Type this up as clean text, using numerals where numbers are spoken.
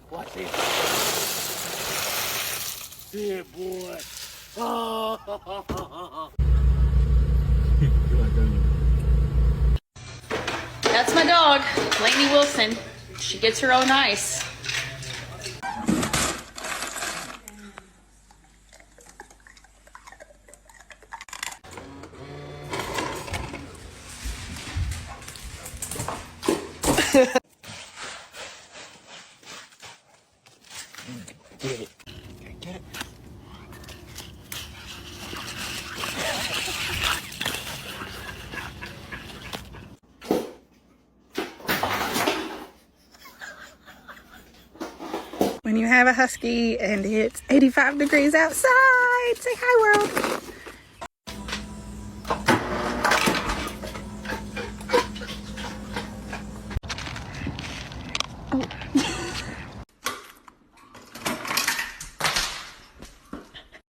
Watch this. Yeah, boy. Oh. That's my dog, Lainey Wilson. She gets her own ice. Get it. Get it. When you have a husky and it's 85 degrees outside, say hi, world.